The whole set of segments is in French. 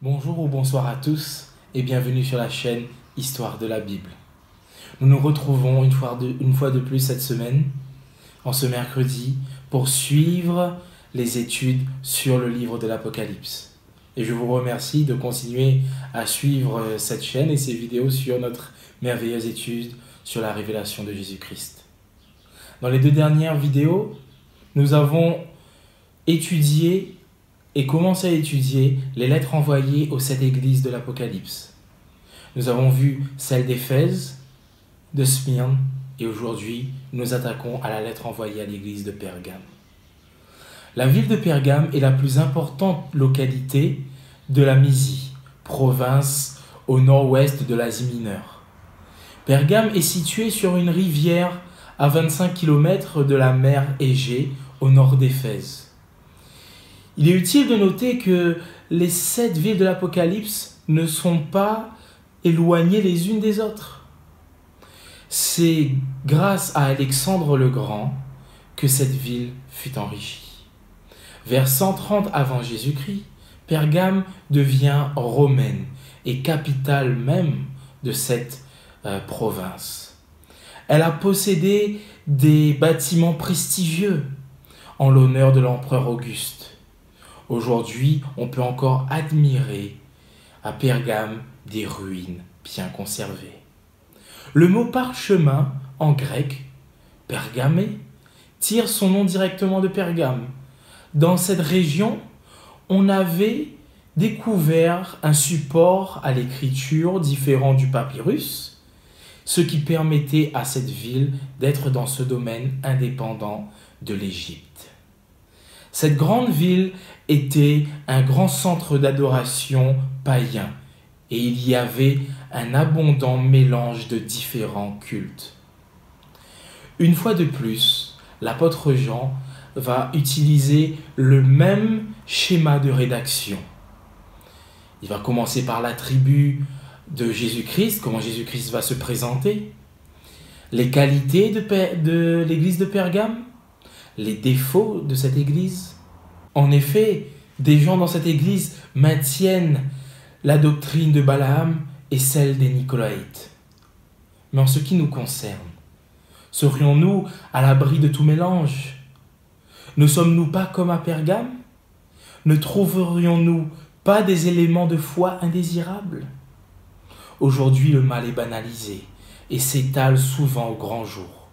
Bonjour ou bonsoir à tous et bienvenue sur la chaîne Histoire de la Bible. Nous nous retrouvons une fois de plus cette semaine, en ce mercredi, pour suivre les études sur le livre de l'Apocalypse. Et je vous remercie de continuer à suivre cette chaîne et ces vidéos sur notre merveilleuse étude sur la révélation de Jésus-Christ. Dans les deux dernières vidéos, nous avons étudié et commencé à étudier les lettres envoyées aux 7 églises de l'Apocalypse. Nous avons vu celle d'Éphèse, de Smyrne, et aujourd'hui, nous nous attaquons à la lettre envoyée à l'église de Pergame. La ville de Pergame est la plus importante localité de la Mysie, province au nord-ouest de l'Asie mineure. Pergame est située sur une rivière à 25 km de la mer Égée, au nord d'Éphèse. Il est utile de noter que les 7 villes de l'Apocalypse ne sont pas éloignées les unes des autres. C'est grâce à Alexandre le Grand que cette ville fut enrichie. Vers 130 avant Jésus-Christ, Pergame devient romaine et capitale même de cette province. Elle a possédé des bâtiments prestigieux en l'honneur de l'empereur Auguste. Aujourd'hui, on peut encore admirer à Pergame des ruines bien conservées. Le mot parchemin en grec, pergamé, tire son nom directement de Pergame. Dans cette région, on avait découvert un support à l'écriture différent du papyrus, ce qui permettait à cette ville d'être dans ce domaine indépendant de l'Égypte. Cette grande ville était un grand centre d'adoration païen et il y avait un abondant mélange de différents cultes. Une fois de plus, l'apôtre Jean va utiliser le même schéma de rédaction. Il va commencer par l'attribut de Jésus-Christ, comment Jésus-Christ va se présenter, les qualités de l'église de Pergame, les défauts de cette église. En effet, des gens dans cette église maintiennent la doctrine de Balaam et celle des Nicolaïtes. Mais en ce qui nous concerne, serions-nous à l'abri de tout mélange? Ne sommes-nous pas comme à Pergame? Ne trouverions-nous pas des éléments de foi indésirables? Aujourd'hui, le mal est banalisé et s'étale souvent au grand jour.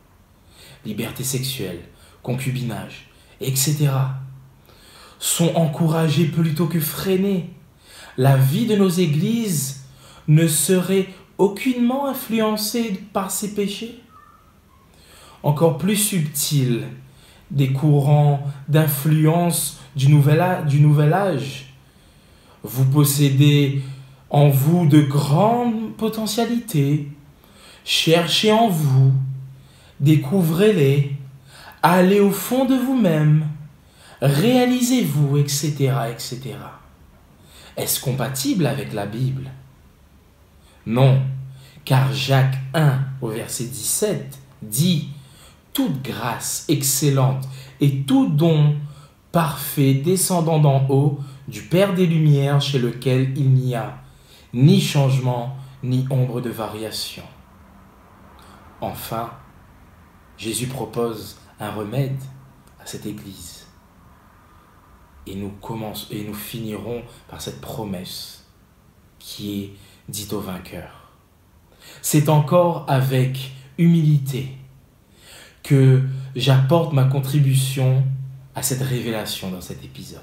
Liberté sexuelle, concubinage, etc. sont encouragés plutôt que freinés. La vie de nos églises ne serait aucunement influencée par ces péchés. Encore plus subtil, des courants d'influence du nouvel âge. Vous possédez en vous de grandes potentialités. Cherchez en vous, découvrez-les, allez au fond de vous-même, réalisez-vous, etc., etc. Est-ce compatible avec la Bible? Non, car Jacques 1 au verset 17 dit « Toute grâce excellente et tout don parfait descendant d'en haut du Père des Lumières, chez lequel il n'y a ni changement ni ombre de variation. » Enfin, Jésus propose un remède à cette Église. Et nous finirons par cette promesse qui est dite au vainqueur. C'est encore avec humilité que j'apporte ma contribution à cette révélation dans cet épisode.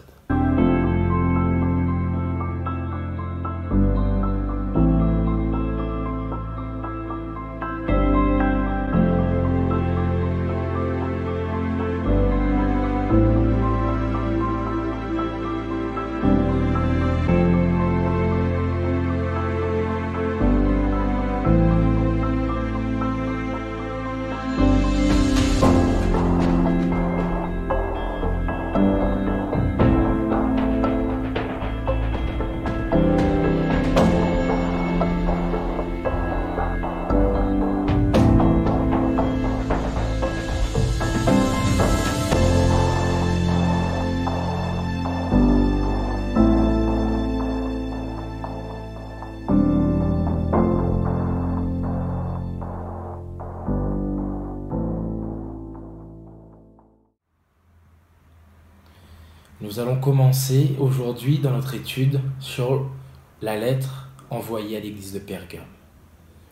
Nous allons commencer aujourd'hui dans notre étude sur la lettre envoyée à l'église de Pergame.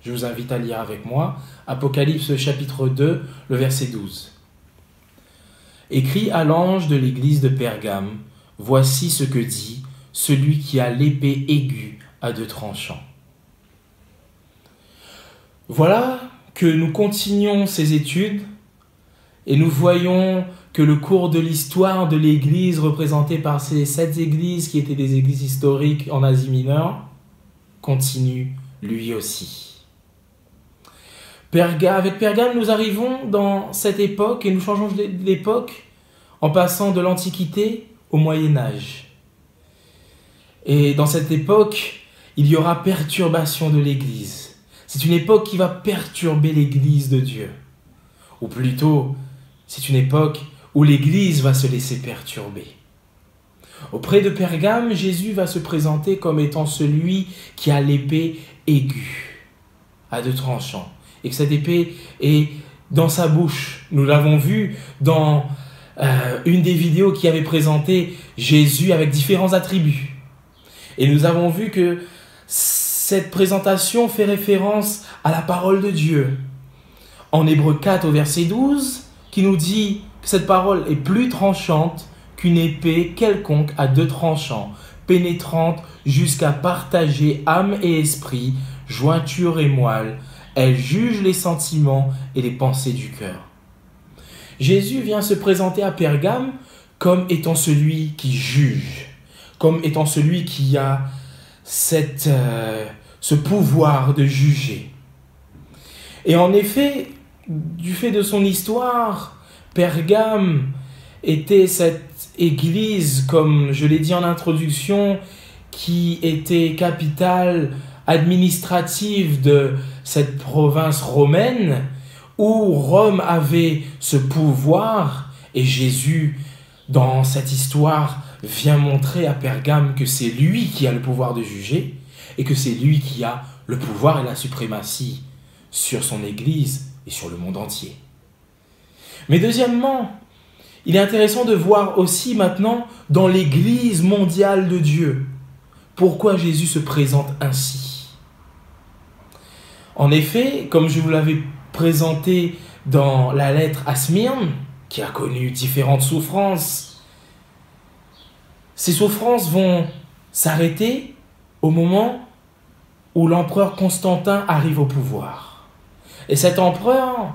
Je vous invite à lire avec moi Apocalypse chapitre 2, le verset 12. Écrit à l'ange de l'église de Pergame, voici ce que dit celui qui a l'épée aiguë à deux tranchants. Voilà que nous continuons ces études et nous voyons que le cours de l'histoire de l'Église, représenté par ces 7 églises qui étaient des églises historiques en Asie mineure, continue lui aussi. Avec Pergame, nous arrivons dans cette époque et nous changeons d'époque en passant de l'Antiquité au Moyen-Âge. Et dans cette époque, il y aura perturbation de l'Église. C'est une époque qui va perturber l'Église de Dieu. Ou plutôt, c'est une époque où l'Église va se laisser perturber. Auprès de Pergame, Jésus va se présenter comme étant celui qui a l'épée aiguë, à deux tranchants. Et que cette épée est dans sa bouche. Nous l'avons vu dans une des vidéos qui avait présenté Jésus avec différents attributs. Et nous avons vu que cette présentation fait référence à la parole de Dieu. En Hébreux 4 au verset 12, qui nous dit que cette parole est plus tranchante qu'une épée quelconque à deux tranchants, pénétrante jusqu'à partager âme et esprit, jointure et moelle. Elle juge les sentiments et les pensées du cœur. Jésus vient se présenter à Pergame comme étant celui qui juge, comme étant celui qui a ce pouvoir de juger. Et en effet, du fait de son histoire, Pergame était cette église, comme je l'ai dit en introduction, qui était capitale administrative de cette province romaine, où Rome avait ce pouvoir, et Jésus, dans cette histoire, vient montrer à Pergame que c'est lui qui a le pouvoir de juger, et que c'est lui qui a le pouvoir et la suprématie sur son église et sur le monde entier. Mais deuxièmement, il est intéressant de voir aussi maintenant dans l'église mondiale de Dieu, pourquoi Jésus se présente ainsi. En effet, comme je vous l'avais présenté dans la lettre à Smyrne, qui a connu différentes souffrances, ces souffrances vont s'arrêter au moment où l'empereur Constantin arrive au pouvoir. Et cet empereur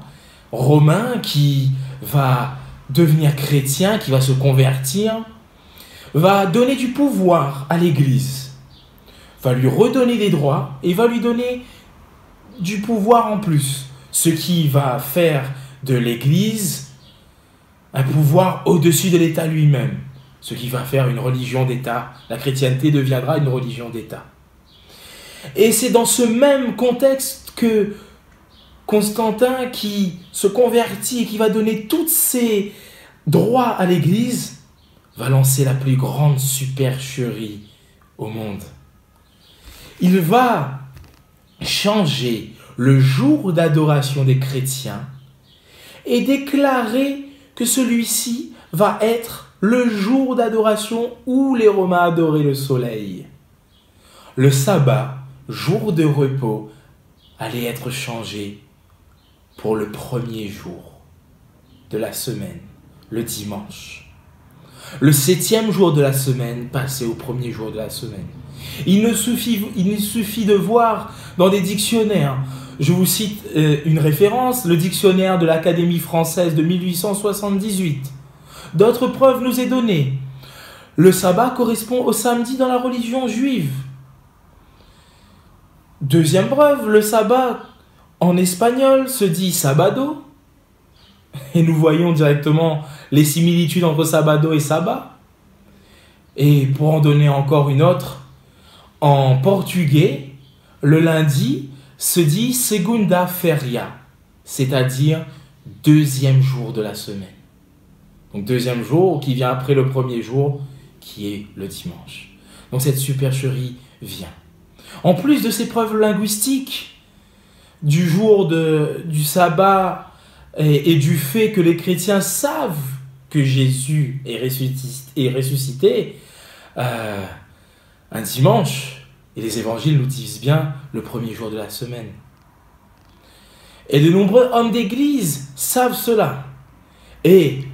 romain qui va devenir chrétien, qui va se convertir, va donner du pouvoir à l'Église, va lui redonner des droits et va lui donner du pouvoir en plus, ce qui va faire de l'Église un pouvoir au-dessus de l'État lui-même, ce qui va faire une religion d'État. La chrétienté deviendra une religion d'État. Et c'est dans ce même contexte que Constantin, qui se convertit et qui va donner tous ses droits à l'Église, va lancer la plus grande supercherie au monde. Il va changer le jour d'adoration des chrétiens et déclarer que celui-ci va être le jour d'adoration où les Romains adoraient le soleil. Le sabbat, jour de repos, allait être changé pour le premier jour de la semaine, le dimanche. Le 7e jour de la semaine passé au premier jour de la semaine. Il nous suffit de voir dans des dictionnaires. Je vous cite une référence, le dictionnaire de l'Académie française de 1878. D'autres preuves nous est donnée. Le sabbat correspond au samedi dans la religion juive. Deuxième preuve, le sabbat en espagnol se dit sabado. Et nous voyons directement les similitudes entre sabado et sabbat. Et pour en donner encore une autre, en portugais, le lundi se dit segunda-feira, c'est-à-dire deuxième jour de la semaine. Donc deuxième jour qui vient après le premier jour qui est le dimanche. Donc cette supercherie vient. En plus de ces preuves linguistiques du jour du sabbat et du fait que les chrétiens savent que Jésus est ressuscité un dimanche. Et les évangiles nous disent bien le premier jour de la semaine. Et de nombreux hommes d'église savent cela et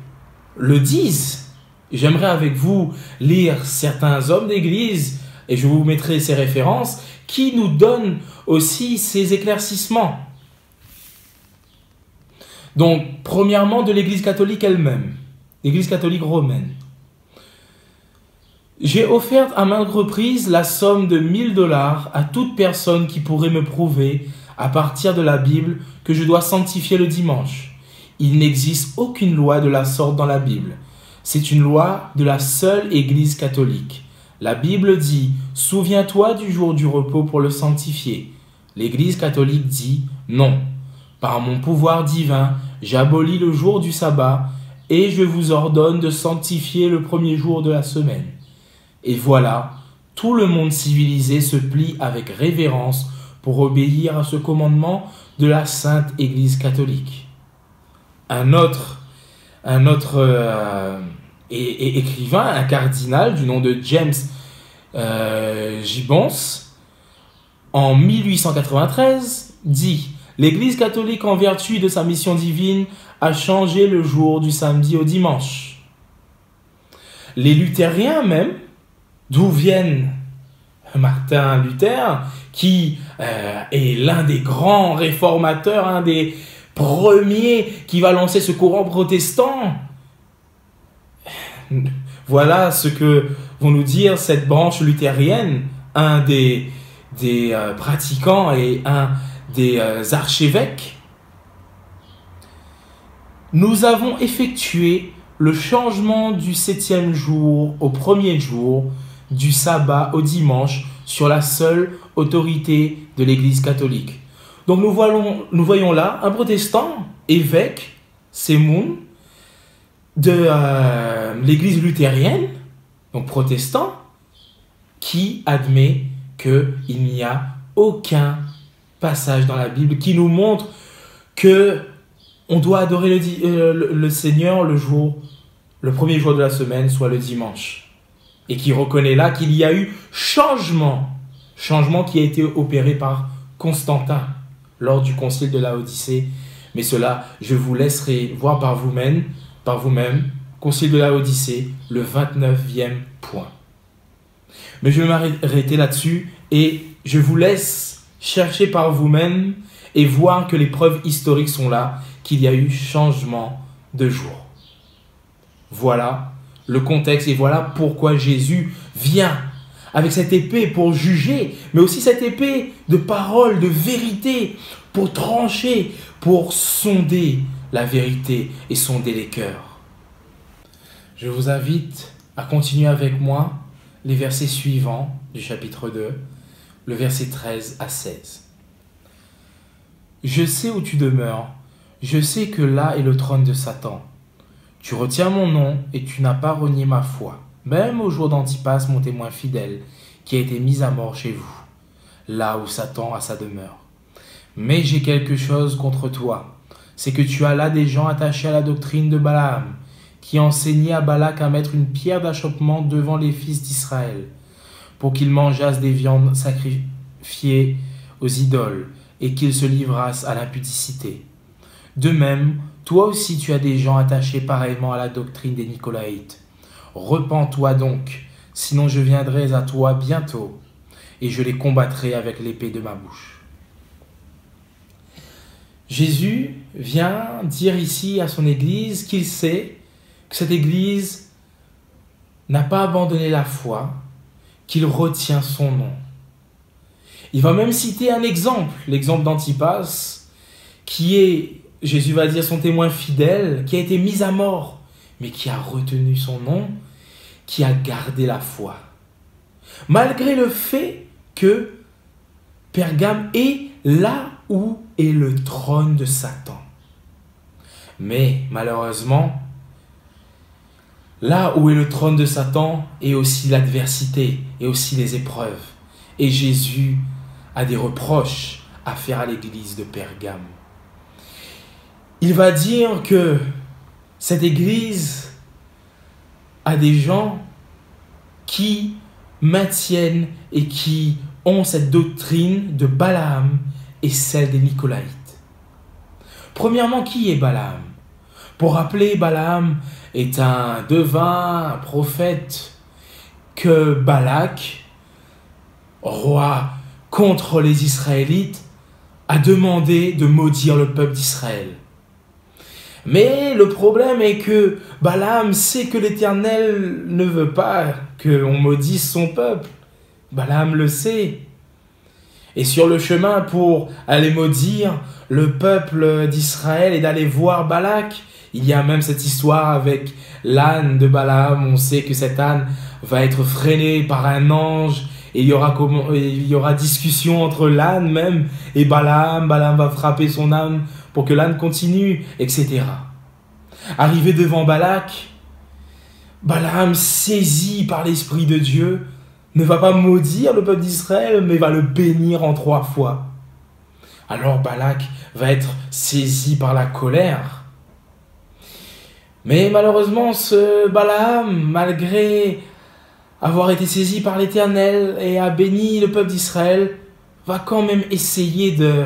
le disent. J'aimerais avec vous lire certains hommes d'église, et je vous mettrai ces références, qui nous donnent aussi ces éclaircissements. Donc, premièrement, de l'église catholique elle-même, l'église catholique romaine. J'ai offert à maintes reprises la somme de 1 000 $ à toute personne qui pourrait me prouver, à partir de la Bible, que je dois sanctifier le dimanche. Il n'existe aucune loi de la sorte dans la Bible. C'est une loi de la seule Église catholique. La Bible dit « Souviens-toi du jour du repos pour le sanctifier ». L'Église catholique dit « Non, par mon pouvoir divin, j'abolis le jour du sabbat et je vous ordonne de sanctifier le premier jour de la semaine. » Et voilà, tout le monde civilisé se plie avec révérence pour obéir à ce commandement de la Sainte Église catholique. Un autre écrivain, un cardinal du nom de James Gibbons, en 1893, dit « L'Église catholique, en vertu de sa mission divine, a changé le jour du samedi au dimanche. » Les luthériens même, d'où viennent Martin Luther, qui est l'un des grands réformateurs, un des premiers qui va lancer ce courant protestant. Voilà ce que vont nous dire cette branche luthérienne, un des pratiquants et un des archevêques. Nous avons effectué le changement du 7e jour au premier jour, du sabbat au dimanche, sur la seule autorité de l'Église catholique. Donc nous voyons là un protestant, évêque, Sémoun, de l'Église luthérienne, donc protestant, qui admet qu'il n'y a aucun passage dans la Bible qui nous montre que on doit adorer le Seigneur le premier jour de la semaine, soit le dimanche. Et qui reconnaît là qu'il y a eu changement qui a été opéré par Constantin lors du concile de Laodicée. Mais cela, je vous laisserai voir par vous-même, concile de Laodicée, le 29e point. Mais je vais m'arrêter là-dessus et je vous laisse chercher par vous-même et voir que les preuves historiques sont là, qu'il y a eu changement de jour. Voilà le contexte et voilà pourquoi Jésus vient avec cette épée pour juger, mais aussi cette épée de parole, de vérité, pour trancher, pour sonder la vérité et sonder les cœurs. Je vous invite à continuer avec moi les versets suivants du chapitre 2, le verset 13 à 16. « Je sais où tu demeures, je sais que là est le trône de Satan. Tu retiens mon nom et tu n'as pas renié ma foi, même au jour d'Antipas, mon témoin fidèle, qui a été mis à mort chez vous, là où Satan a sa demeure. Mais j'ai quelque chose contre toi, c'est que tu as là des gens attachés à la doctrine de Balaam, qui enseignaient à Balak à mettre une pierre d'achoppement devant les fils d'Israël, pour qu'ils mangeassent des viandes sacrifiées aux idoles, et qu'ils se livrassent à l'impudicité. De même, toi aussi tu as des gens attachés pareillement à la doctrine des Nicolaïtes. Repens-toi donc, sinon je viendrai à toi bientôt, et je les combattrai avec l'épée de ma bouche. » Jésus vient dire ici à son Église qu'il sait que cette Église n'a pas abandonné la foi, qu'il retient son nom. Il va même citer un exemple, l'exemple d'Antipas, qui est, Jésus va dire, son témoin fidèle, qui a été mis à mort, mais qui a retenu son nom, qui a gardé la foi. Malgré le fait que Pergame est là où est le trône de Satan. Mais malheureusement, là où est le trône de Satan est aussi l'adversité et aussi les épreuves. Et Jésus a des reproches à faire à l'église de Pergame. Il va dire que cette église à des gens qui maintiennent et qui ont cette doctrine de Balaam et celle des Nicolaïtes. Premièrement, qui est Balaam? Pour rappeler, Balaam est un devin, un prophète que Balak, roi contre les Israélites, a demandé de maudire le peuple d'Israël. Mais le problème est que Balaam sait que l'Éternel ne veut pas qu'on maudisse son peuple. Balaam le sait. Et sur le chemin pour aller maudire le peuple d'Israël et d'aller voir Balak, il y a même cette histoire avec l'âne de Balaam. On sait que cet âne va être freiné par un ange et il y aura discussion entre l'âne même et Balaam. Balaam va frapper son âne pour que l'âne continue, etc. Arrivé devant Balak, Balaam, saisi par l'Esprit de Dieu, ne va pas maudire le peuple d'Israël, mais va le bénir en 3 fois. Alors Balak va être saisi par la colère. Mais malheureusement, ce Balaam, malgré avoir été saisi par l'Éternel et a béni le peuple d'Israël, va quand même essayer de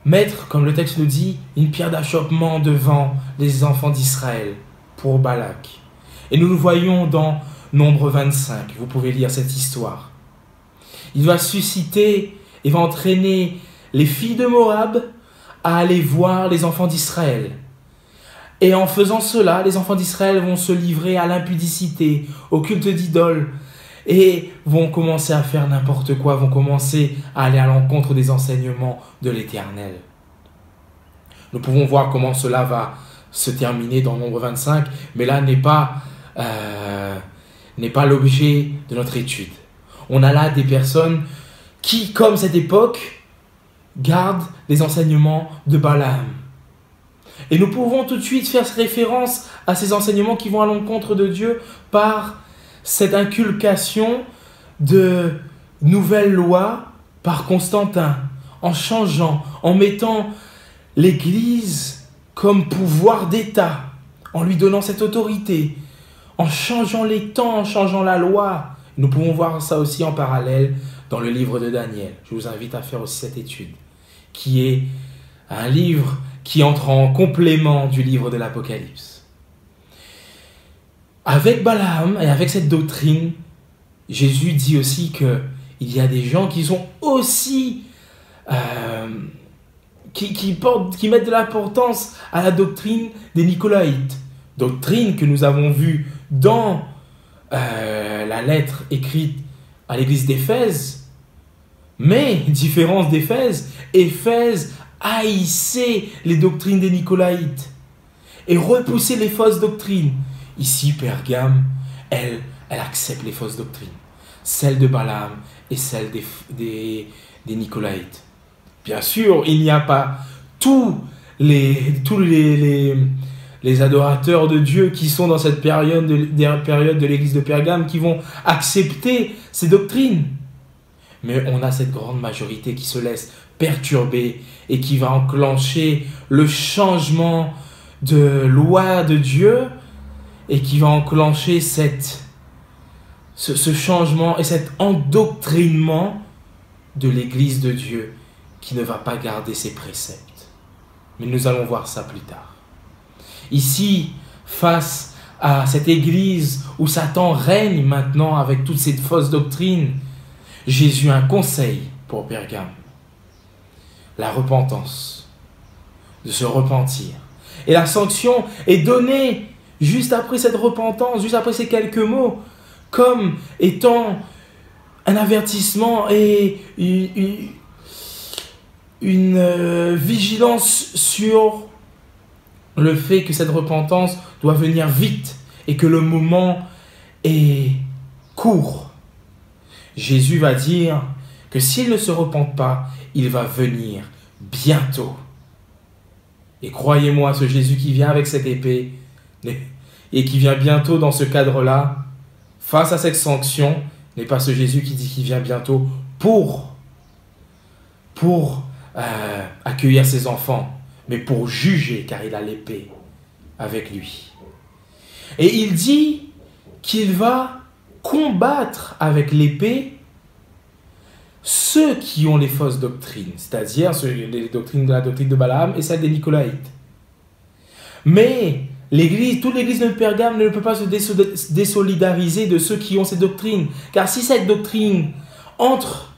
mettre, comme le texte le dit, une pierre d'achoppement devant les enfants d'Israël pour Balak. Et nous le voyons dans Nombre 25, vous pouvez lire cette histoire. Il va susciter et va entraîner les filles de Moab à aller voir les enfants d'Israël. Et en faisant cela, les enfants d'Israël vont se livrer à l'impudicité, au culte d'idoles, et vont commencer à faire n'importe quoi, vont commencer à aller à l'encontre des enseignements de l'Éternel. Nous pouvons voir comment cela va se terminer dans Nombre 25, mais là n'est pas l'objet de notre étude. On a là des personnes qui, comme cette époque, gardent les enseignements de Balaam. Et nous pouvons tout de suite faire référence à ces enseignements qui vont à l'encontre de Dieu par cette inculcation de nouvelles lois par Constantin, en changeant, en mettant l'Église comme pouvoir d'État, en lui donnant cette autorité, en changeant les temps, en changeant la loi. Nous pouvons voir ça aussi en parallèle dans le livre de Daniel. Je vous invite à faire aussi cette étude, qui est un livre qui entre en complément du livre de l'Apocalypse. Avec Balaam et avec cette doctrine, Jésus dit aussi qu'il y a des gens qui sont aussi qui mettent de l'importance à la doctrine des Nicolaïtes. Doctrine que nous avons vue dans la lettre écrite à l'église d'Éphèse. Mais, différence d'Éphèse, Éphèse haïssait les doctrines des Nicolaïtes et repoussait les fausses doctrines. Ici, Pergame, elle accepte les fausses doctrines, celles de Balaam et celles des Nicolaïtes. Bien sûr, il n'y a pas tous les adorateurs de Dieu qui sont dans cette période de l'église de Pergame qui vont accepter ces doctrines. Mais on a cette grande majorité qui se laisse perturber et qui va enclencher le changement de loi de Dieu et qui va enclencher ce changement et cet endoctrinement de l'église de Dieu qui ne va pas garder ses préceptes. Mais nous allons voir ça plus tard. Ici, face à cette église où Satan règne maintenant avec toutes ces fausses doctrines, Jésus a un conseil pour Pergame. La repentance, de se repentir. Et la sanction est donnée juste après cette repentance, juste après ces quelques mots, comme étant un avertissement et une vigilance sur le fait que cette repentance doit venir vite et que le moment est court. Jésus va dire que s'il ne se repent pas, il va venir bientôt. Et croyez-moi, ce Jésus qui vient avec cette épée et qui vient bientôt dans ce cadre-là, face à cette sanction, n'est pas ce Jésus qui dit qu'il vient bientôt pour accueillir ses enfants, mais pour juger, car il a l'épée avec lui. Et il dit qu'il va combattre avec l'épée ceux qui ont les fausses doctrines, c'est-à-dire les doctrines de la doctrine de Balaam et celle des Nicolaïtes. Mais toute l'église de Pergame ne peut pas se désolidariser de ceux qui ont ces doctrines. Car si cette doctrine entre,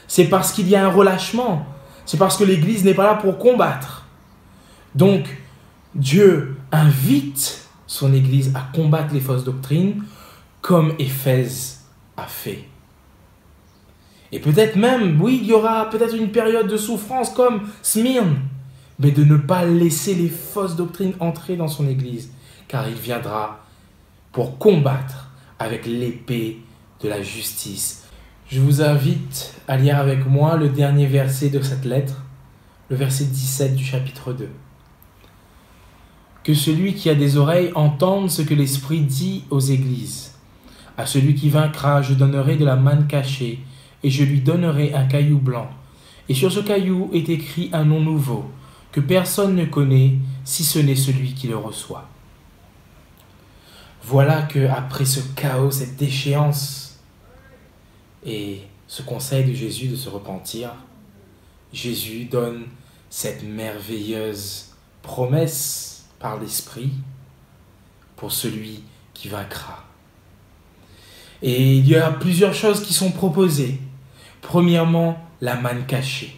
c'est parce qu'il y a un relâchement. C'est parce que l'église n'est pas là pour combattre. Donc, Dieu invite son église à combattre les fausses doctrines comme Éphèse a fait. Et peut-être même, oui, il y aura peut-être une période de souffrance comme Smyrne, mais de ne pas laisser les fausses doctrines entrer dans son église, car il viendra pour combattre avec l'épée de la justice. Je vous invite à lire avec moi le dernier verset de cette lettre, le verset 17 du chapitre 2. Que celui qui a des oreilles entende ce que l'Esprit dit aux églises. À celui qui vaincra, je donnerai de la manne cachée, et je lui donnerai un caillou blanc. Et sur ce caillou est écrit un nom nouveau, que personne ne connaît, si ce n'est celui qui le reçoit. Voilà que après ce chaos, cette déchéance, et ce conseil de Jésus de se repentir, Jésus donne cette merveilleuse promesse par l'Esprit pour celui qui vaincra. Et il y a plusieurs choses qui sont proposées. Premièrement, la manne cachée.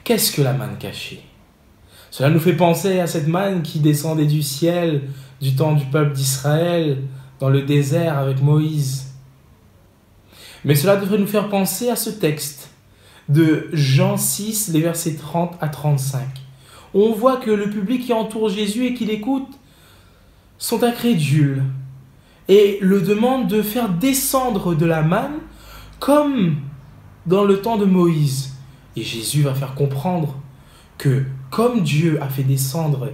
Qu'est-ce que la manne cachée? Cela nous fait penser à cette manne qui descendait du ciel du temps du peuple d'Israël dans le désert avec Moïse. Mais cela devrait nous faire penser à ce texte de Jean 6, les versets 30 à 35. Où on voit que le public qui entoure Jésus et qui l'écoute sont incrédules et le demandent de faire descendre de la manne comme dans le temps de Moïse. Et Jésus va faire comprendre que comme Dieu a fait descendre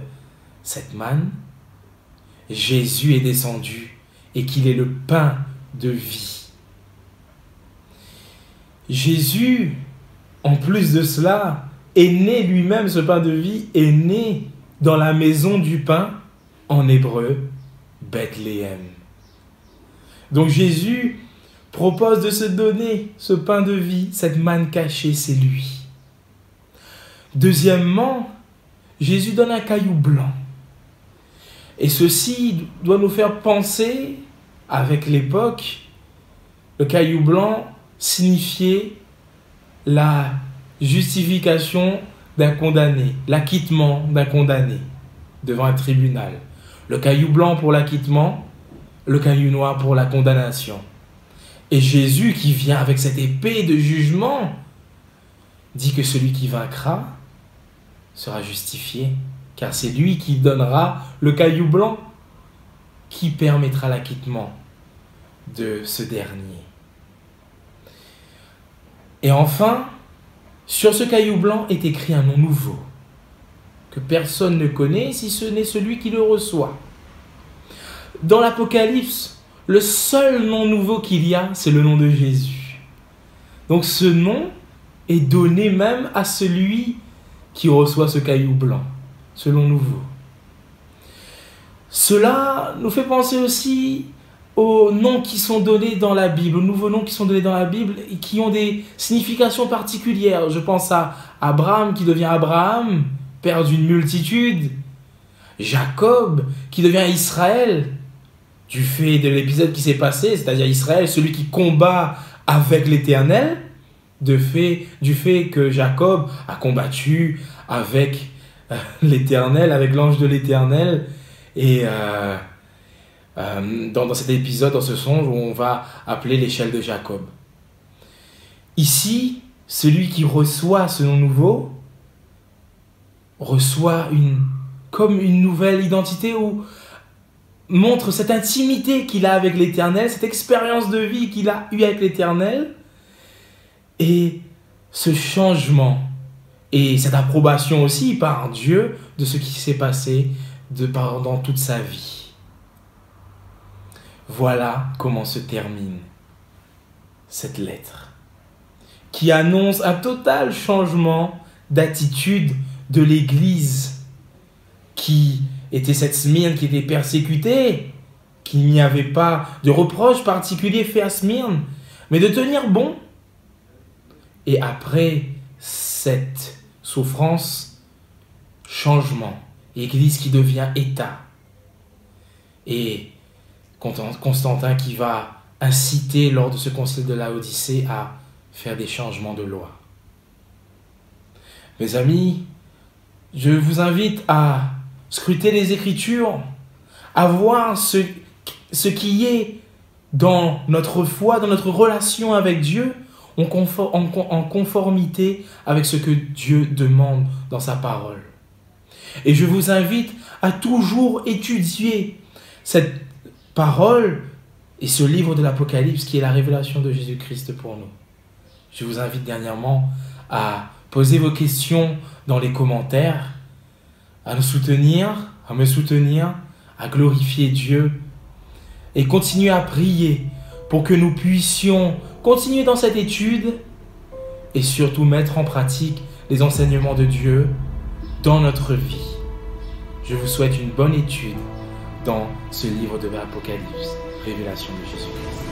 cette manne, Jésus est descendu et qu'il est le pain de vie. Jésus, en plus de cela, est né lui-même, ce pain de vie, est né dans la maison du pain, en hébreu, Bethléem. Donc Jésus propose de se donner ce pain de vie, cette manne cachée, c'est lui. Deuxièmement, Jésus donne un caillou blanc. Et ceci doit nous faire penser, avec l'époque, le caillou blanc signifiait la justification d'un condamné, l'acquittement d'un condamné devant un tribunal. Le caillou blanc pour l'acquittement, le caillou noir pour la condamnation. Et Jésus qui vient avec cette épée de jugement dit que celui qui vaincra sera justifié, car c'est lui qui donnera le caillou blanc qui permettra l'acquittement de ce dernier. Et enfin, sur ce caillou blanc est écrit un nom nouveau, que personne ne connaît si ce n'est celui qui le reçoit. Dans l'Apocalypse, le seul nom nouveau qu'il y a, c'est le nom de Jésus. Donc ce nom est donné même à celui qui reçoit ce caillou blanc, ce nom nouveau. Cela nous fait penser aussi aux noms qui sont donnés dans la Bible, aux nouveaux noms qui sont donnés dans la Bible et qui ont des significations particulières. Je pense à Abraham qui devient Abraham, père d'une multitude. Jacob qui devient Israël, du fait de l'épisode qui s'est passé, c'est-à-dire Israël, celui qui combat avec l'Éternel, du fait que Jacob a combattu avec l'Éternel, avec l'ange de l'Éternel. Et dans cet épisode, dans ce songe, où on va appeler l'échelle de Jacob. Ici, celui qui reçoit ce nom nouveau reçoit comme une nouvelle identité ou montre cette intimité qu'il a avec l'Éternel, cette expérience de vie qu'il a eue avec l'Éternel, et ce changement et cette approbation aussi par Dieu de ce qui s'est passé pendant toute sa vie. Voilà comment se termine cette lettre, qui annonce un total changement d'attitude de l'Église, qui était cette Smyrne qui était persécutée, qu'il n'y avait pas de reproche particulier fait à Smyrne, mais de tenir bon. Et après cette souffrance, changement, Église qui devient État. Et Constantin qui va inciter lors de ce concile de Laodicée à faire des changements de loi. Mes amis, je vous invite à scruter les Écritures, à voir ce qui est dans notre foi, dans notre relation avec Dieu, en conformité avec ce que Dieu demande dans sa parole. Et je vous invite à toujours étudier cette parole et ce livre de l'Apocalypse qui est la révélation de Jésus-Christ pour nous. Je vous invite dernièrement à poser vos questions dans les commentaires, à me soutenir, à glorifier Dieu et continuer à prier pour que nous puissions continuer dans cette étude et surtout mettre en pratique les enseignements de Dieu dans notre vie. Je vous souhaite une bonne étude dans ce livre de l'Apocalypse, révélation de Jésus-Christ.